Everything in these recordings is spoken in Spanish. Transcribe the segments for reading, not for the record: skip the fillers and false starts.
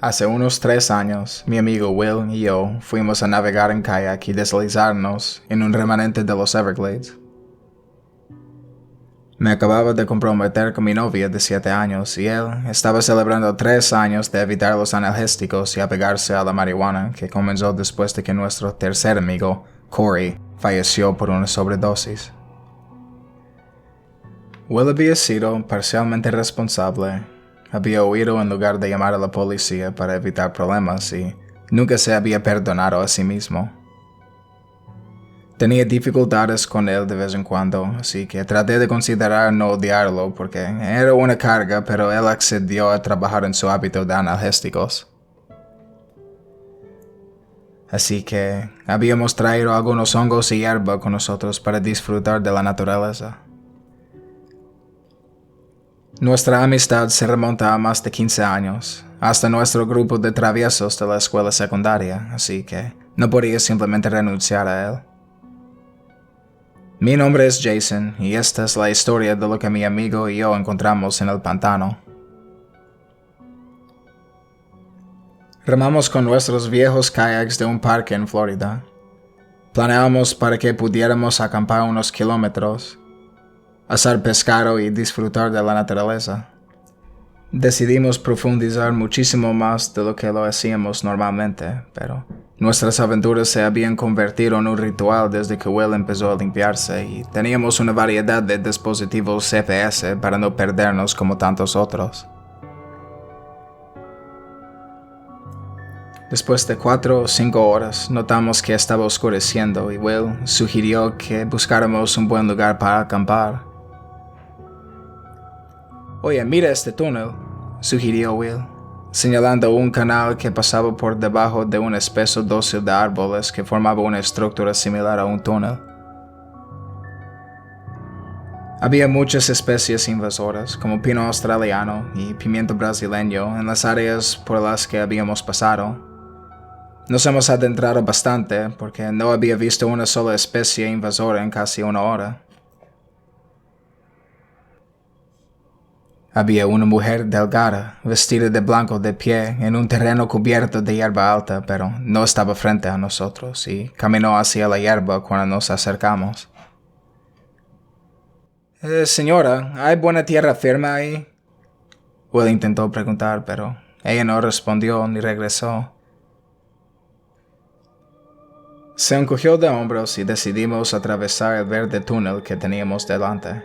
Hace unos 3 años, mi amigo Will y yo fuimos a navegar en kayak y deslizarnos en un remanente de los Everglades. Me acababa de comprometer con mi novia de 7 años y él estaba celebrando 3 años de evitar los analgésicos y apegarse a la marihuana que comenzó después de que nuestro tercer amigo, Corey, falleció por una sobredosis. Will había sido parcialmente responsable. Había huido en lugar de llamar a la policía para evitar problemas y nunca se había perdonado a sí mismo. Tenía dificultades con él de vez en cuando, así que traté de considerar no odiarlo porque era una carga, pero él accedió a trabajar en su hábito de analgésicos. Así que habíamos traído algunos hongos y hierba con nosotros para disfrutar de la naturaleza. Nuestra amistad se remonta a más de 15 años, hasta nuestro grupo de traviesos de la escuela secundaria, así que no podía simplemente renunciar a él. Mi nombre es Jason y esta es la historia de lo que mi amigo y yo encontramos en el pantano. Remamos con nuestros viejos kayaks de un parque en Florida. Planeamos para que pudiéramos acampar unos kilómetros, asar pescado y disfrutar de la naturaleza. Decidimos profundizar muchísimo más de lo que lo hacíamos normalmente, pero nuestras aventuras se habían convertido en un ritual desde que Will empezó a limpiarse y teníamos una variedad de dispositivos GPS para no perdernos como tantos otros. Después de 4 o 5 horas, notamos que estaba oscureciendo y Will sugirió que buscáramos un buen lugar para acampar. «Oye, mira este túnel», sugirió Will, señalando un canal que pasaba por debajo de un espeso dosel de árboles que formaba una estructura similar a un túnel. Había muchas especies invasoras, como pino australiano y pimiento brasileño, en las áreas por las que habíamos pasado. Nos hemos adentrado bastante porque no había visto una sola especie invasora en casi una hora. Había una mujer delgada, vestida de blanco de pie, en un terreno cubierto de hierba alta, pero no estaba frente a nosotros y caminó hacia la hierba cuando nos acercamos. Señora, ¿hay buena tierra firme ahí?» Will intentó preguntar, pero ella no respondió ni regresó. Se encogió de hombros y decidimos atravesar el verde túnel que teníamos delante.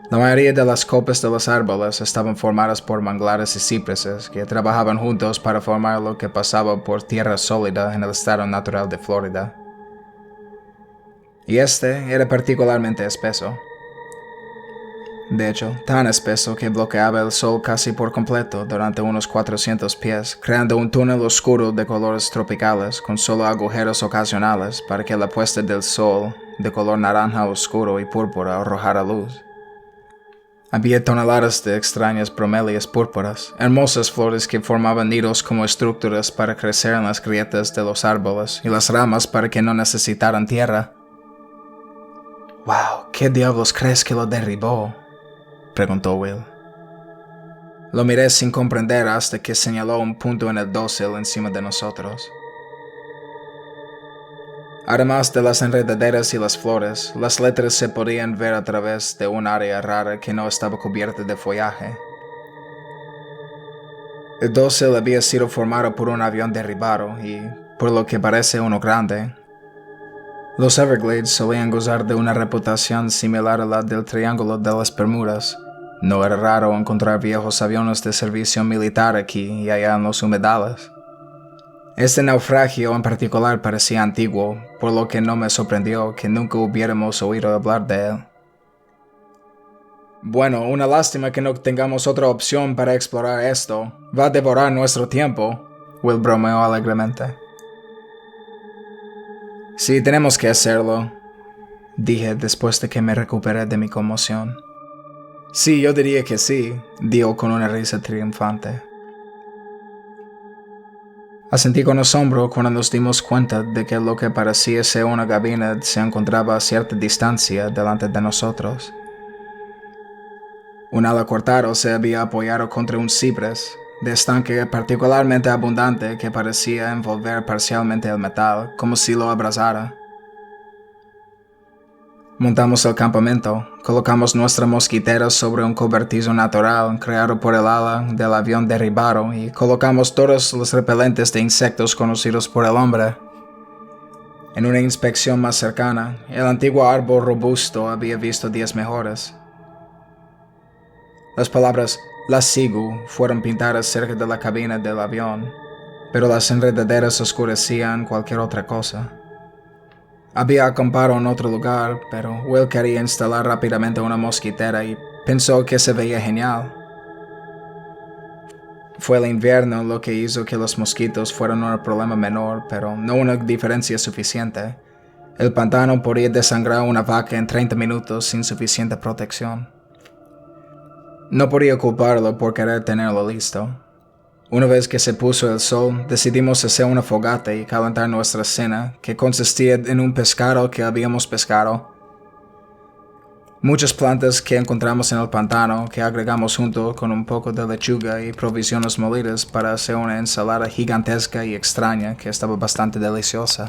La mayoría de las copas de los árboles estaban formadas por manglares y cipreses que trabajaban juntos para formar lo que pasaba por tierra sólida en el estado natural de Florida. Y este era particularmente espeso. De hecho, tan espeso que bloqueaba el sol casi por completo durante unos 400 pies, creando un túnel oscuro de colores tropicales con solo agujeros ocasionales para que la puesta del sol, de color naranja oscuro y púrpura, arrojara luz. Había toneladas de extrañas bromelias púrpuras, hermosas flores que formaban nidos como estructuras para crecer en las grietas de los árboles y las ramas para que no necesitaran tierra. «Wow, ¿qué diablos crees que lo derribó?», preguntó Will. Lo miré sin comprender hasta que señaló un punto en el dosel encima de nosotros. Además de las enredaderas y las flores, las letras se podían ver a través de un área rara que no estaba cubierta de follaje. El dosel había sido formado por un avión derribado y, por lo que parece, uno grande. Los Everglades solían gozar de una reputación similar a la del Triángulo de las Bermudas. No era raro encontrar viejos aviones de servicio militar aquí y allá en los humedales. Este naufragio en particular parecía antiguo, por lo que no me sorprendió que nunca hubiéramos oído hablar de él. «Bueno, una lástima que no tengamos otra opción para explorar esto. Va a devorar nuestro tiempo», Will bromeó alegremente. «Sí, tenemos que hacerlo», dije después de que me recuperé de mi conmoción. «Sí, yo diría que sí», dijo con una risa triunfante. Asentí con asombro cuando nos dimos cuenta de que lo que parecía ser una gabina se encontraba a cierta distancia delante de nosotros. Un ala cortado se había apoyado contra un ciprés, de estanque particularmente abundante que parecía envolver parcialmente el metal, como si lo abrazara. Montamos el campamento, colocamos nuestra mosquitera sobre un cobertizo natural creado por el ala del avión derribado y colocamos todos los repelentes de insectos conocidos por el hombre. En una inspección más cercana, el antiguo árbol robusto había visto días mejores. Las palabras "La Sigu" fueron pintadas cerca de la cabina del avión, pero las enredaderas oscurecían cualquier otra cosa. Había acampado en otro lugar, pero Will quería instalar rápidamente una mosquitera y pensó que se veía genial. Fue el invierno lo que hizo que los mosquitos fueran un problema menor, pero no una diferencia suficiente. El pantano podía desangrar una vaca en 30 minutos sin suficiente protección. No podía culparlo por querer tenerlo listo. Una vez que se puso el sol, decidimos hacer una fogata y calentar nuestra cena, que consistía en un pescado que habíamos pescado, muchas plantas que encontramos en el pantano que agregamos junto con un poco de lechuga y provisiones molidas para hacer una ensalada gigantesca y extraña que estaba bastante deliciosa.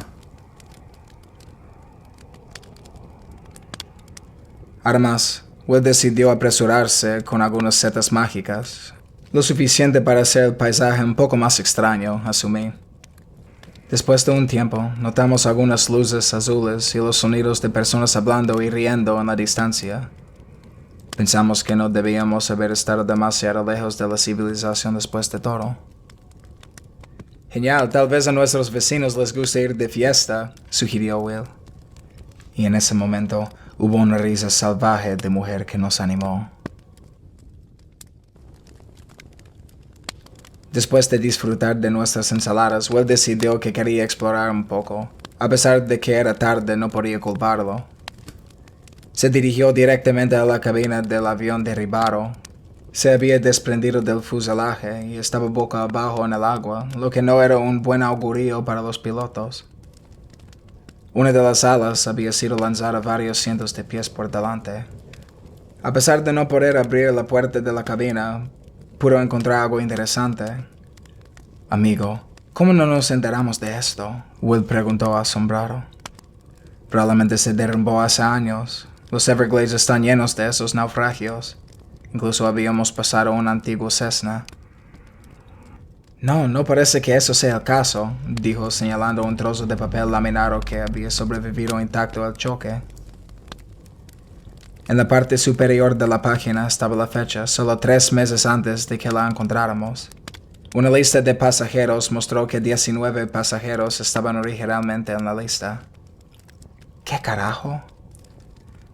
Además, Will decidió apresurarse con algunas setas mágicas, lo suficiente para hacer el paisaje un poco más extraño, asumí. Después de un tiempo, notamos algunas luces azules y los sonidos de personas hablando y riendo en la distancia. Pensamos que no debíamos haber estado demasiado lejos de la civilización después de todo. Genial, tal vez a nuestros vecinos les guste ir de fiesta, sugirió Will. Y en ese momento hubo una risa salvaje de mujer que nos animó. Después de disfrutar de nuestras ensaladas, Will decidió que quería explorar un poco. A pesar de que era tarde, no podía culparlo. Se dirigió directamente a la cabina del avión derribado. Se había desprendido del fuselaje y estaba boca abajo en el agua, lo que no era un buen augurio para los pilotos. Una de las alas había sido lanzada varios cientos de pies por delante. A pesar de no poder abrir la puerta de la cabina, pudo encontrar algo interesante. Amigo, ¿cómo no nos enteramos de esto?, Will preguntó asombrado. Probablemente se derrumbó hace años. Los Everglades están llenos de esos naufragios. Incluso habíamos pasado un antiguo Cessna. No parece que eso sea el caso, dijo señalando un trozo de papel laminado que había sobrevivido intacto al choque. En la parte superior de la página estaba la fecha, solo 3 meses antes de que la encontráramos. Una lista de pasajeros mostró que 19 pasajeros estaban originalmente en la lista. ¿Qué carajo?,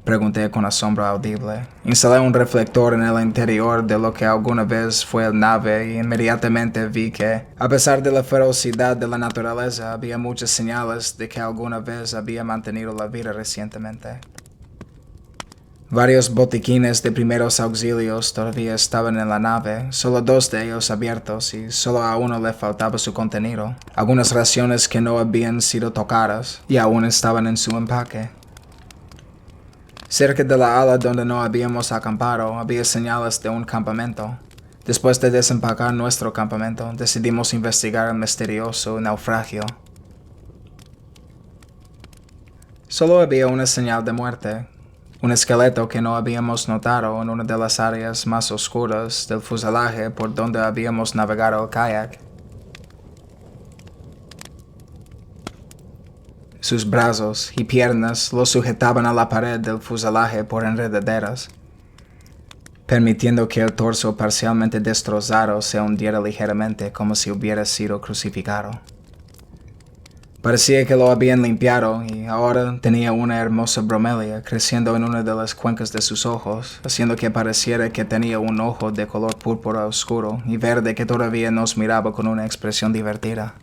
pregunté con asombro audible. Instalé un reflector en el interior de lo que alguna vez fue el nave y inmediatamente vi que, a pesar de la ferocidad de la naturaleza, había muchas señales de que alguna vez había mantenido la vida recientemente. Varios botiquines de primeros auxilios todavía estaban en la nave, solo 2 de ellos abiertos y solo a uno le faltaba su contenido. Algunas raciones que no habían sido tocadas y aún estaban en su empaque. Cerca de la ala donde no habíamos acampado había señales de un campamento. Después de desempacar nuestro campamento, decidimos investigar el misterioso naufragio. Solo había una señal de muerte. Un esqueleto que no habíamos notado en una de las áreas más oscuras del fuselaje por donde habíamos navegado el kayak. Sus brazos y piernas lo sujetaban a la pared del fuselaje por enredaderas, permitiendo que el torso parcialmente destrozado se hundiera ligeramente como si hubiera sido crucificado. Parecía que lo habían limpiado y ahora tenía una hermosa bromelia creciendo en una de las cuencas de sus ojos, haciendo que pareciera que tenía un ojo de color púrpura oscuro y verde que todavía nos miraba con una expresión divertida.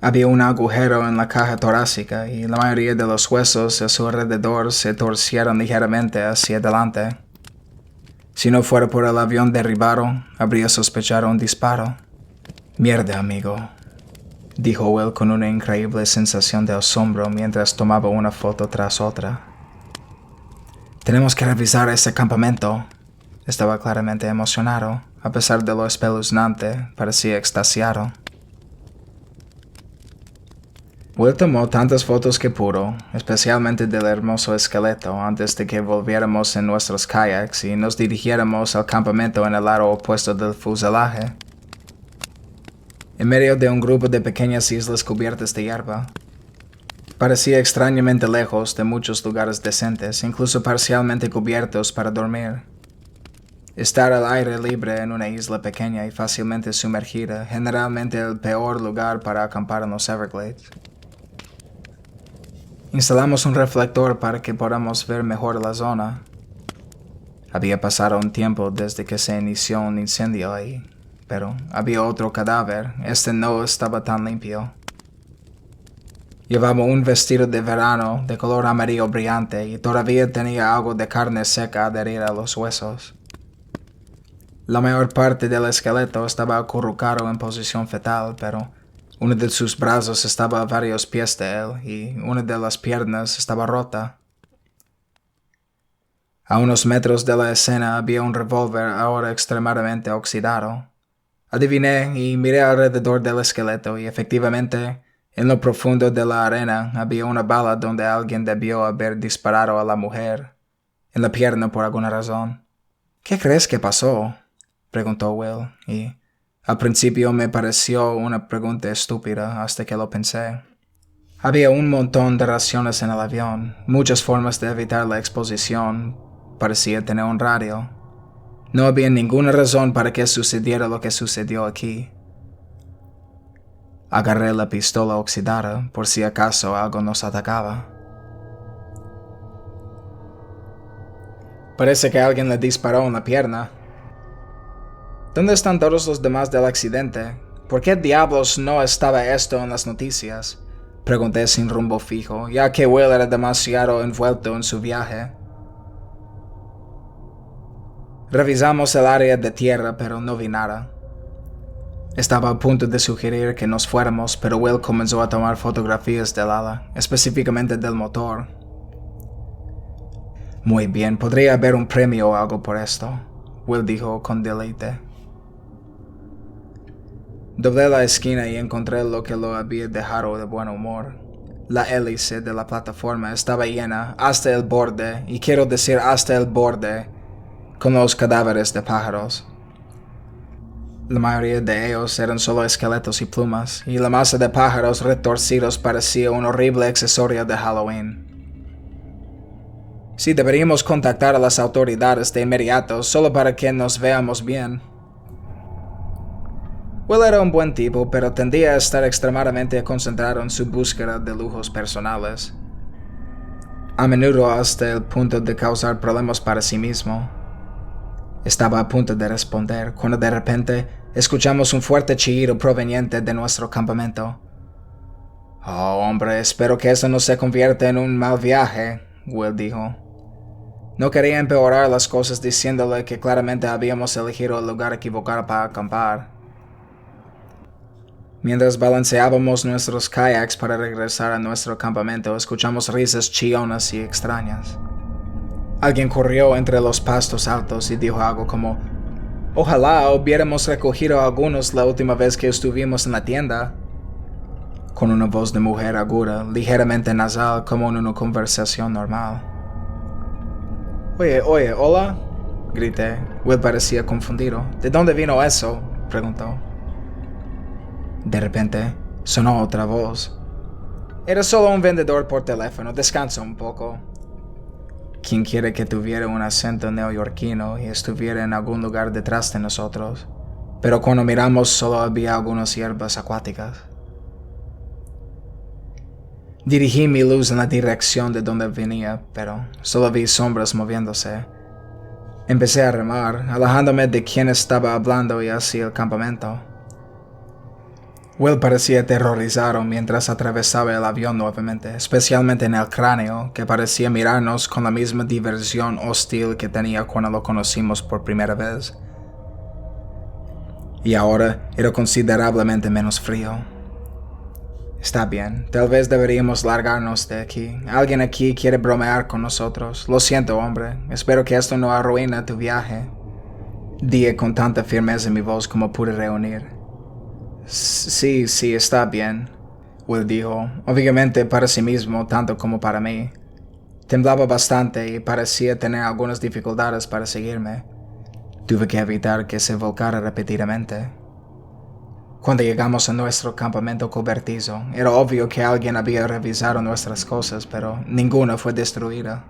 Había un agujero en la caja torácica y la mayoría de los huesos a su alrededor se torcieron ligeramente hacia adelante. Si no fuera por el avión derribado, habría sospechado un disparo. Mierda, amigo, dijo Will con una increíble sensación de asombro mientras tomaba una foto tras otra. Tenemos que revisar ese campamento. Estaba claramente emocionado, A pesar de lo espeluznante, parecía extasiado. Will tomó tantas fotos que pudo, especialmente del hermoso esqueleto, antes de que volviéramos en nuestros kayaks y nos dirigiéramos al campamento en el lado opuesto del fuselaje, en medio de un grupo de pequeñas islas cubiertas de hierba. Parecía extrañamente lejos de muchos lugares decentes, incluso parcialmente cubiertos para dormir. Estar al aire libre en una isla pequeña y fácilmente sumergida, generalmente el peor lugar para acampar en los Everglades. Instalamos un reflector para que podamos ver mejor la zona. Había pasado un tiempo desde que se inició un incendio ahí, pero había otro cadáver. Este no estaba tan limpio. Llevaba un vestido de verano de color amarillo brillante y todavía tenía algo de carne seca adherida a los huesos. La mayor parte del esqueleto estaba acurrucado en posición fetal, pero uno de sus brazos estaba a varios pies de él y una de las piernas estaba rota. A unos metros de la escena había un revólver ahora extremadamente oxidado. Adiviné y miré alrededor del esqueleto y efectivamente, en lo profundo de la arena había una bala donde alguien debió haber disparado a la mujer, en la pierna por alguna razón. ¿Qué crees que pasó?, preguntó Will, y al principio me pareció una pregunta estúpida hasta que lo pensé. Había un montón de raciones en el avión, muchas formas de evitar la exposición. Parecía tener un radio. No había ninguna razón para que sucediera lo que sucedió aquí. Agarré la pistola oxidada por si acaso algo nos atacaba. Parece que alguien le disparó en la pierna. ¿Dónde están todos los demás del accidente? ¿Por qué diablos no estaba esto en las noticias? Pregunté sin rumbo fijo, ya que Will era demasiado envuelto en su viaje. Revisamos el área de tierra, pero no vi nada. Estaba a punto de sugerir que nos fuéramos, pero Will comenzó a tomar fotografías del ala, específicamente del motor. Muy bien, podría haber un premio o algo por esto, Will dijo con deleite. Doblé la esquina y encontré lo que lo había dejado de buen humor. La hélice de la plataforma estaba llena hasta el borde, y quiero decir hasta el borde, con los cadáveres de pájaros. La mayoría de ellos eran solo esqueletos y plumas, y la masa de pájaros retorcidos parecía un horrible accesorio de Halloween. Sí, deberíamos contactar a las autoridades de inmediato, solo para que nos veamos bien. Will era un buen tipo, pero tendía a estar extremadamente concentrado en su búsqueda de lujos personales, a menudo hasta el punto de causar problemas para sí mismo. Estaba a punto de responder, cuando de repente escuchamos un fuerte chillido proveniente de nuestro campamento. «Oh, hombre, espero que eso no se convierta en un mal viaje», Will dijo. No quería empeorar las cosas diciéndole que claramente habíamos elegido el lugar equivocado para acampar. Mientras balanceábamos nuestros kayaks para regresar a nuestro campamento, escuchamos risas chillonas y extrañas. Alguien corrió entre los pastos altos y dijo algo como: «Ojalá hubiéramos recogido algunos la última vez que estuvimos en la tienda», con una voz de mujer aguda, ligeramente nasal, como en una conversación normal. Oye, hola», grité. Will parecía confundido. «¿De dónde vino eso?», preguntó. De repente, sonó otra voz. «Era solo un vendedor por teléfono, descansa un poco». ¿Quién quiere que tuviera un acento neoyorquino y estuviera en algún lugar detrás de nosotros? Pero cuando miramos solo había algunas hierbas acuáticas. Dirigí mi luz en la dirección de donde venía, pero solo vi sombras moviéndose. Empecé a remar, alejándome de quien estaba hablando y hacia el campamento. Will parecía aterrorizado mientras atravesaba el avión nuevamente, especialmente en el cráneo, que parecía mirarnos con la misma diversión hostil que tenía cuando lo conocimos por primera vez. Y ahora era considerablemente menos frío. «Está bien, tal vez deberíamos largarnos de aquí. Alguien aquí quiere bromear con nosotros. Lo siento, hombre. Espero que esto no arruine tu viaje». Dije con tanta firmeza en mi voz como pude reunir. Sí, está bien, Will dijo, obviamente para sí mismo tanto como para mí. Temblaba bastante y parecía tener algunas dificultades para seguirme. Tuve que evitar que se volcara repetidamente. Cuando llegamos a nuestro campamento cobertizo, era obvio que alguien había revisado nuestras cosas, pero ninguna fue destruida.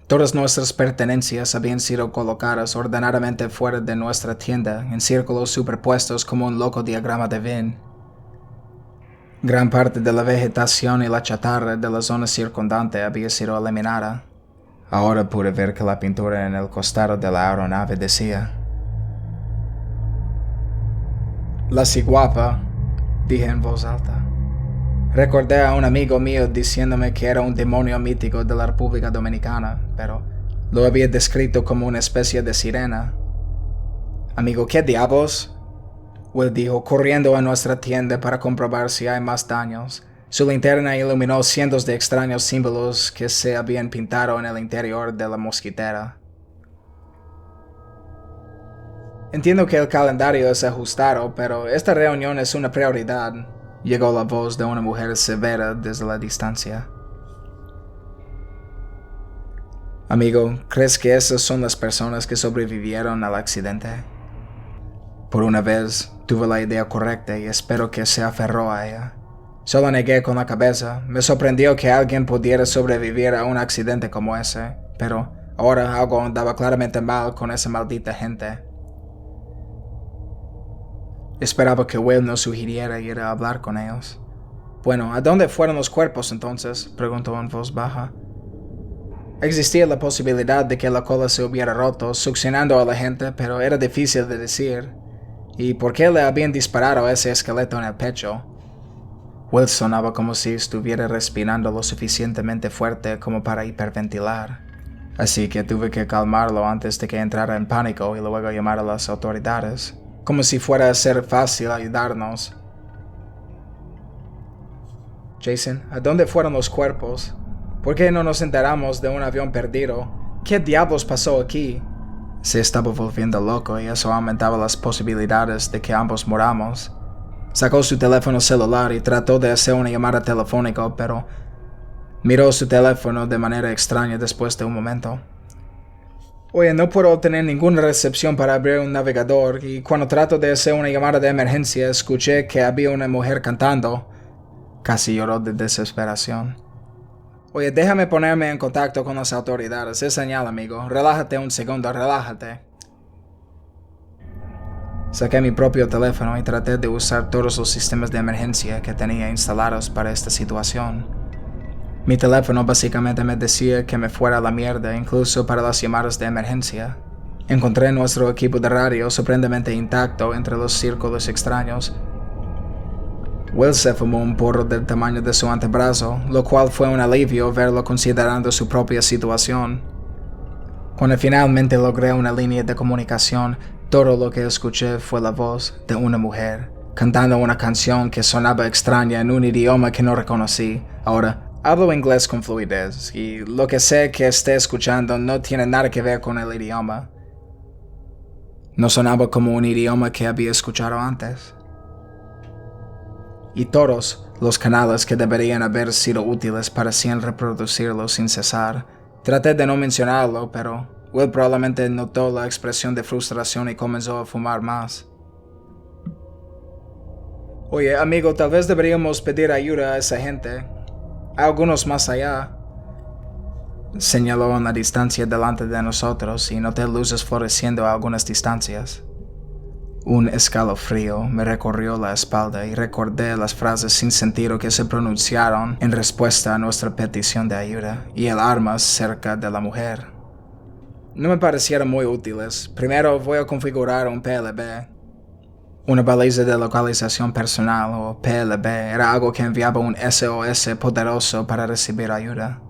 Todas nuestras pertenencias habían sido colocadas ordenadamente fuera de nuestra tienda, en círculos superpuestos como un loco diagrama de Venn. Gran parte de la vegetación y la chatarra de la zona circundante había sido eliminada. Ahora pude ver que la pintura en el costado de la aeronave decía: La ciguapa, dije en voz alta. Recordé a un amigo mío diciéndome que era un demonio mítico de la República Dominicana, pero lo había descrito como una especie de sirena. Amigo, ¿qué diablos? Will dijo, corriendo a nuestra tienda para comprobar si hay más daños. Su linterna iluminó cientos de extraños símbolos que se habían pintado en el interior de la mosquitera. Entiendo que el calendario es ajustado, pero esta reunión es una prioridad. Llegó la voz de una mujer severa desde la distancia. Amigo, ¿crees que esas son las personas que sobrevivieron al accidente? Por una vez, tuve la idea correcta y espero que se aferró a ella. Solo negué con la cabeza. Me sorprendió que alguien pudiera sobrevivir a un accidente como ese, pero ahora algo andaba claramente mal con esa maldita gente. Esperaba que Will nos sugiriera ir a hablar con ellos. Bueno, ¿a dónde fueron los cuerpos entonces?, preguntó en voz baja. Existía la posibilidad de que la cola se hubiera roto, succionando a la gente, pero era difícil de decir. ¿Y por qué le habían disparado a ese esqueleto en el pecho? Will sonaba como si estuviera respirando lo suficientemente fuerte como para hiperventilar. Así que tuve que calmarlo antes de que entrara en pánico y luego llamar a las autoridades. Como si fuera a ser fácil ayudarnos. Jason, ¿a dónde fueron los cuerpos? ¿Por qué no nos enteramos de un avión perdido? ¿Qué diablos pasó aquí? Se estaba volviendo loco y eso aumentaba las posibilidades de que ambos moramos. Sacó su teléfono celular y trató de hacer una llamada telefónica, pero miró su teléfono de manera extraña después de un momento. Oye, no puedo obtener ninguna recepción para abrir un navegador y cuando trato de hacer una llamada de emergencia escuché que había una mujer cantando. Casi lloró de desesperación. Oye, déjame ponerme en contacto con las autoridades. Es señal, amigo. Relájate un segundo, relájate. Saqué mi propio teléfono y traté de usar todos los sistemas de emergencia que tenía instalados para esta situación. Mi teléfono básicamente me decía que me fuera a la mierda incluso para las llamadas de emergencia. Encontré nuestro equipo de radio sorprendentemente intacto entre los círculos extraños. Will se fumó un porro del tamaño de su antebrazo, lo cual fue un alivio verlo considerando su propia situación. Cuando finalmente logré una línea de comunicación, todo lo que escuché fue la voz de una mujer, cantando una canción que sonaba extraña en un idioma que no reconocí. Ahora, hablo inglés con fluidez, y lo que sé que esté escuchando no tiene nada que ver con el idioma. No sonaba como un idioma que había escuchado antes. Y todos los canales que deberían haber sido útiles parecían reproducirlo sin cesar. Traté de no mencionarlo, pero Will probablemente notó la expresión de frustración y comenzó a fumar más. Oye, amigo, tal vez deberíamos pedir ayuda a esa gente. Hay algunos más allá. Señaló en la distancia delante de nosotros y noté luces floreciendo a algunas distancias. Un escalofrío me recorrió la espalda y recordé las frases sin sentido que se pronunciaron en respuesta a nuestra petición de ayuda y el arma cerca de la mujer. No me parecieron muy útiles. Primero voy a configurar un PLB. Una baliza de localización personal o PLB era algo que enviaba un SOS poderoso para recibir ayuda.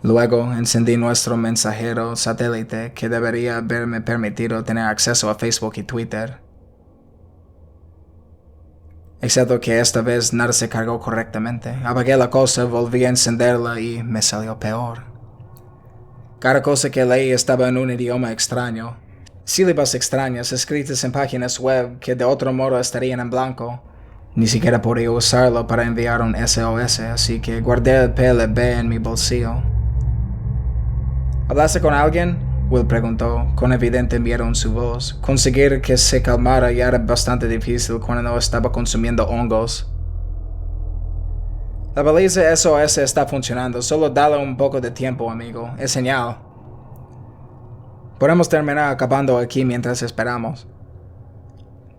Luego encendí nuestro mensajero satélite que debería haberme permitido tener acceso a Facebook y Twitter. Excepto que esta vez nada se cargó correctamente. Apagué la cosa, volví a encenderla y me salió peor. Cada cosa que leí estaba en un idioma extraño. Sílabas extrañas escritas en páginas web que de otro modo estarían en blanco. Ni siquiera podía usarlo para enviar un SOS, así que guardé el PLB en mi bolsillo. ¿Hablaste con alguien?, Will preguntó, con evidente miedo en su voz. Conseguir que se calmara ya era bastante difícil cuando no estaba consumiendo hongos. La baliza SOS está funcionando, solo dale un poco de tiempo, amigo. Es señal. Podemos terminar acabando aquí mientras esperamos.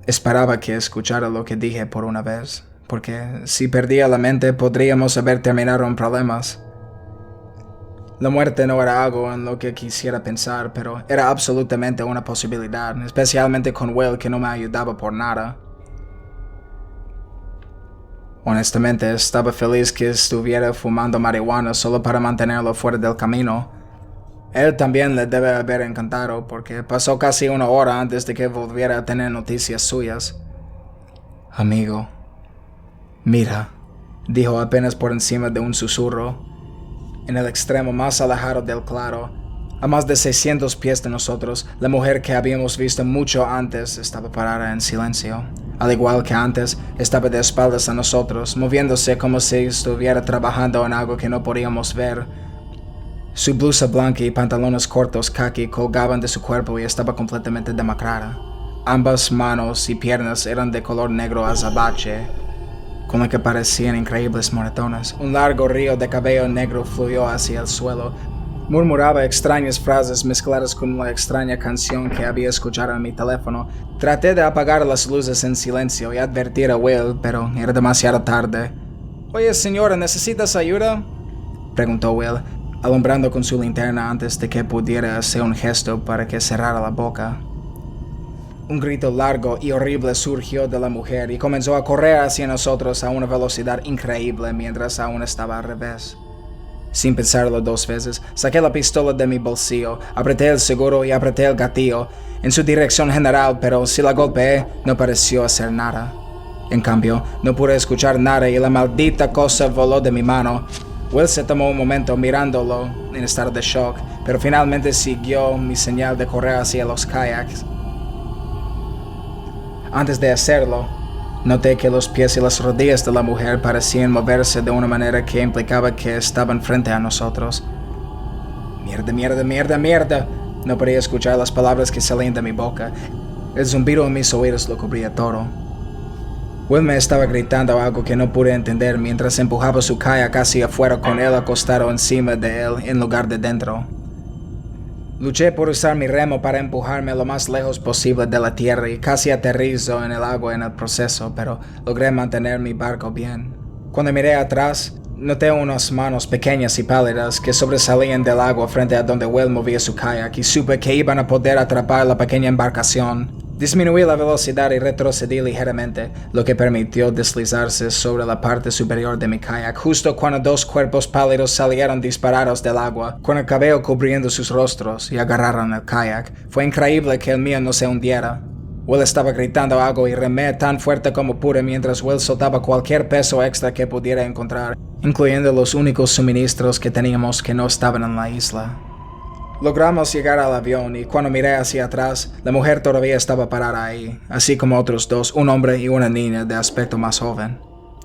Esperaba que escuchara lo que dije por una vez, porque si perdía la mente podríamos haber terminado en problemas. La muerte no era algo en lo que quisiera pensar, pero era absolutamente una posibilidad, especialmente con Will, que no me ayudaba por nada. Honestamente, estaba feliz que estuviera fumando marihuana solo para mantenerlo fuera del camino. Él también le debe haber encantado, porque pasó casi una hora antes de que volviera a tener noticias suyas. Amigo, mira, dijo apenas por encima de un susurro. En el extremo más alejado del claro, a más de 600 pies de nosotros, la mujer que habíamos visto mucho antes estaba parada en silencio. Al igual que antes, estaba de espaldas a nosotros, moviéndose como si estuviera trabajando en algo que no podíamos ver. Su blusa blanca y pantalones cortos khaki colgaban de su cuerpo y estaba completamente demacrada. Ambas manos y piernas eran de color negro azabache, con lo que parecían increíbles moretones. Un largo río de cabello negro fluyó hacia el suelo. Murmuraba extrañas frases mezcladas con la extraña canción que había escuchado en mi teléfono. Traté de apagar las luces en silencio y advertir a Will, pero era demasiado tarde. «Oye, señora, ¿necesitas ayuda?», preguntó Will, alumbrando con su linterna antes de que pudiera hacer un gesto para que cerrara la boca. Un grito largo y horrible surgió de la mujer y comenzó a correr hacia nosotros a una velocidad increíble mientras aún estaba al revés. Sin pensarlo dos veces, saqué la pistola de mi bolsillo, apreté el seguro y apreté el gatillo en su dirección general, pero si la golpeé, no pareció hacer nada. En cambio, no pude escuchar nada y la maldita cosa voló de mi mano. Will se tomó un momento mirándolo en estado de shock, pero finalmente siguió mi señal de correr hacia los kayaks. Antes de hacerlo, noté que los pies y las rodillas de la mujer parecían moverse de una manera que implicaba que estaban frente a nosotros. «Mierda, mierda, mierda, mierda». No podía escuchar las palabras que salían de mi boca. El zumbido en mis oídos lo cubría todo. Will me estaba gritando algo que no pude entender mientras empujaba su kayak hacia afuera con él acostado encima de él en lugar de dentro. Luché por usar mi remo para empujarme lo más lejos posible de la tierra y casi aterrizo en el agua en el proceso, pero logré mantener mi barco bien. Cuando miré atrás, noté unas manos pequeñas y pálidas que sobresalían del agua frente a donde Will movía su kayak y supe que iban a poder atrapar la pequeña embarcación. Disminuí la velocidad y retrocedí ligeramente, lo que permitió deslizarse sobre la parte superior de mi kayak justo cuando dos cuerpos pálidos salieron disparados del agua, con el cabello cubriendo sus rostros, y agarraron el kayak. Fue increíble que el mío no se hundiera. Will estaba gritando algo y remé tan fuerte como pude mientras Will soltaba cualquier peso extra que pudiera encontrar, incluyendo los únicos suministros que teníamos que no estaban en la isla. Logramos llegar al avión y cuando miré hacia atrás, la mujer todavía estaba parada ahí, así como otros dos, un hombre y una niña de aspecto más joven.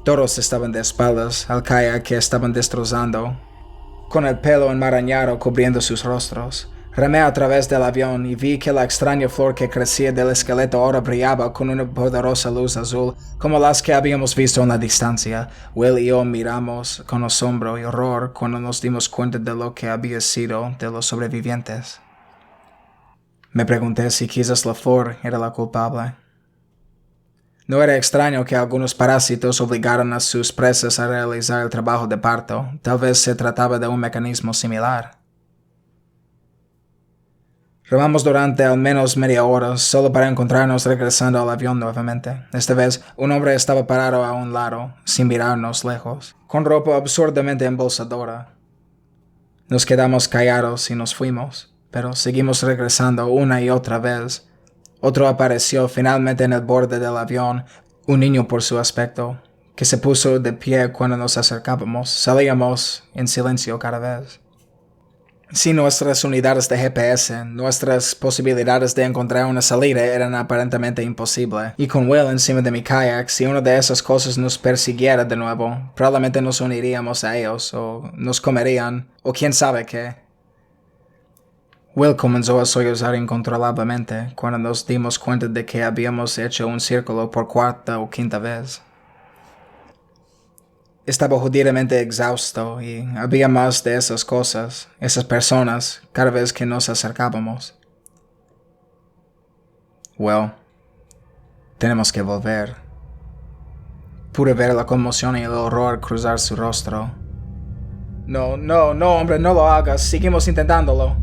Todos estaban de espaldas al kayak que estaban destrozando, con el pelo enmarañado cubriendo sus rostros. Remé a través del avión y vi que la extraña flor que crecía del esqueleto ahora brillaba con una poderosa luz azul, como las que habíamos visto en la distancia. Will y yo miramos con asombro y horror cuando nos dimos cuenta de lo que había sido de los sobrevivientes. Me pregunté si quizás la flor era la culpable. No era extraño que algunos parásitos obligaran a sus presas a realizar el trabajo de parto. Tal vez se trataba de un mecanismo similar. Remamos durante al menos media hora, solo para encontrarnos regresando al avión nuevamente. Esta vez, un hombre estaba parado a un lado, sin mirarnos lejos, con ropa absurdamente embolsadora. Nos quedamos callados y nos fuimos, pero seguimos regresando una y otra vez. Otro apareció finalmente en el borde del avión, un niño por su aspecto, que se puso de pie cuando nos acercábamos. Salíamos en silencio cada vez. Sin nuestras unidades de GPS, nuestras posibilidades de encontrar una salida eran aparentemente imposibles. Y con Will encima de mi kayak, si una de esas cosas nos persiguiera de nuevo, probablemente nos uniríamos a ellos, o nos comerían, o quién sabe qué. Will comenzó a sollozar incontrolablemente cuando nos dimos cuenta de que habíamos hecho un círculo por cuarta o quinta vez. Estaba jodidamente exhausto y había más de esas cosas, esas personas, cada vez que nos acercábamos. Well, tenemos que volver. Pude ver la conmoción y el horror cruzar su rostro. No, hombre, no lo hagas, seguimos intentándolo.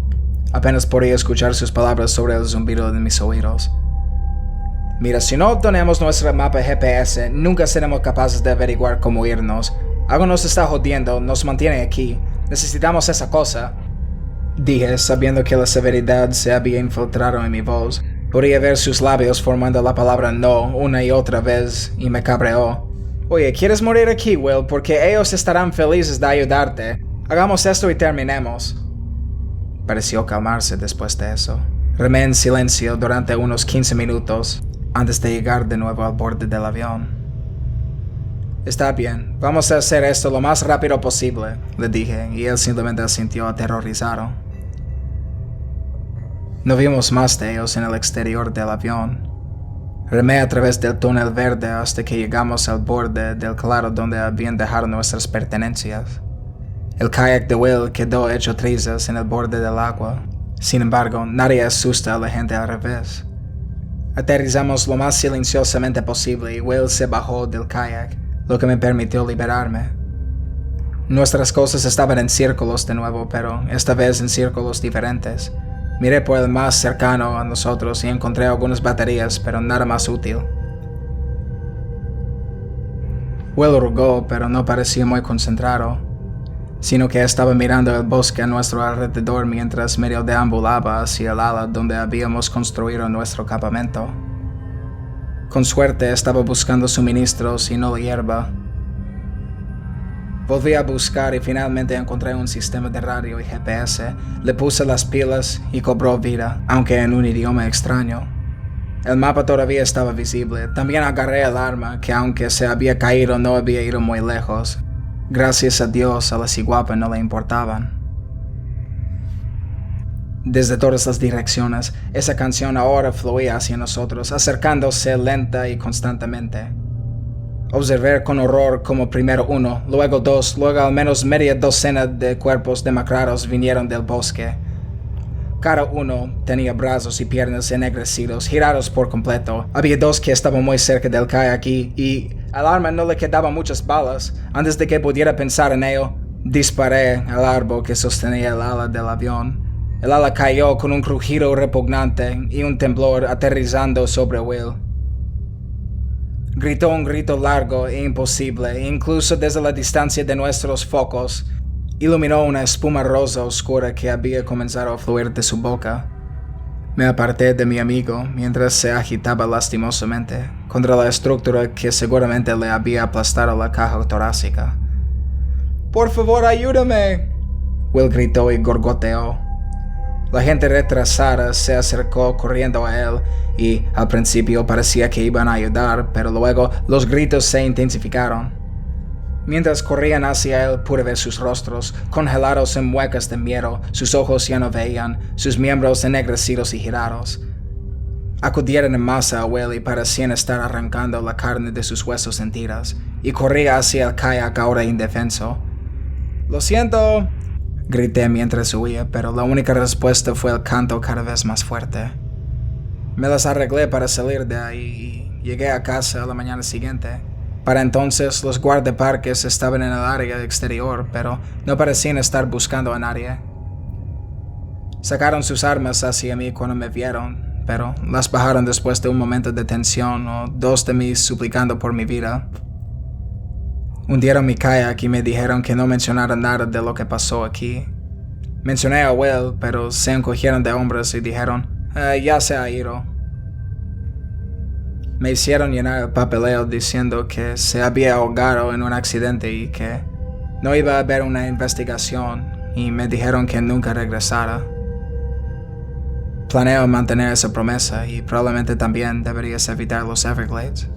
Apenas podía escuchar sus palabras sobre el zumbido de mis oídos. Mira, si no obtenemos nuestro mapa GPS, nunca seremos capaces de averiguar cómo irnos. Algo nos está jodiendo, nos mantiene aquí. Necesitamos esa cosa. Dije, sabiendo que la severidad se había infiltrado en mi voz. Podía ver sus labios formando la palabra no una y otra vez, y me cabreó. Oye, ¿quieres morir aquí, Will? Porque ellos estarán felices de ayudarte. Hagamos esto y terminemos. Pareció calmarse después de eso. Remé en silencio durante unos 15 minutos, antes de llegar de nuevo al borde del avión. Está bien, vamos a hacer esto lo más rápido posible, le dije, y él simplemente asintió aterrorizado. No vimos más de ellos en el exterior del avión. Remé a través del túnel verde hasta que llegamos al borde del claro donde habían dejado nuestras pertenencias. El kayak de Will quedó hecho trizas en el borde del agua. Sin embargo, nadie asusta a la gente al revés. Aterrizamos lo más silenciosamente posible y Will se bajó del kayak, lo que me permitió liberarme. Nuestras cosas estaban en círculos de nuevo, pero esta vez en círculos diferentes. Miré por el más cercano a nosotros y encontré algunas baterías, pero nada más útil. Will rugó, pero no parecía muy concentrado, sino que estaba mirando el bosque a nuestro alrededor mientras medio deambulaba hacia el ala donde habíamos construido nuestro campamento. Con suerte estaba buscando suministros y no hierba. Volví a buscar y finalmente encontré un sistema de radio y GPS, le puse las pilas y cobró vida, aunque en un idioma extraño. El mapa todavía estaba visible, también agarré el arma que aunque se había caído no había ido muy lejos. Gracias a Dios a la ciguapa no le importaban. Desde todas las direcciones, esa canción ahora fluía hacia nosotros, acercándose lenta y constantemente. Observé con horror como primero uno, luego dos, luego al menos media docena de cuerpos demacrados vinieron del bosque. Cada uno tenía brazos y piernas ennegrecidos, girados por completo. Había dos que estaban muy cerca del kayak y al arma no le quedaban muchas balas. Antes de que pudiera pensar en ello, disparé al árbol que sostenía el ala del avión. El ala cayó con un crujido repugnante y un temblor aterrizando sobre Will. Gritó un grito largo e imposible, incluso desde la distancia de nuestros focos. Iluminó una espuma rosa oscura que había comenzado a fluir de su boca. Me aparté de mi amigo mientras se agitaba lastimosamente contra la estructura que seguramente le había aplastado la caja torácica. «¡Por favor, ayúdame!», Will gritó y gorgoteó. La gente retrasada se acercó corriendo a él y al principio parecía que iban a ayudar, pero luego los gritos se intensificaron. Mientras corrían hacia él pude ver sus rostros, congelados en muecas de miedo, sus ojos ya no veían, sus miembros ennegrecidos y girados. Acudieron en masa a Will y parecían estar arrancando la carne de sus huesos en tiras, y corría hacia el kayak ahora indefenso. «¡Lo siento!», grité mientras huía, pero la única respuesta fue el canto cada vez más fuerte. Me las arreglé para salir de ahí y llegué a casa la mañana siguiente. Para entonces, los guardaparques estaban en el área exterior, pero no parecían estar buscando a nadie. Sacaron sus armas hacia mí cuando me vieron, pero las bajaron después de un momento de tensión o dos de mí suplicando por mi vida. Hundieron mi kayak y me dijeron que no mencionara nada de lo que pasó aquí. Mencioné a Will, pero se encogieron de hombros y dijeron, ya se ha ido. Me hicieron llenar el papeleo diciendo que se había ahogado en un accidente y que no iba a haber una investigación, y me dijeron que nunca regresara. Planeo mantener esa promesa y probablemente también deberías evitar los Everglades.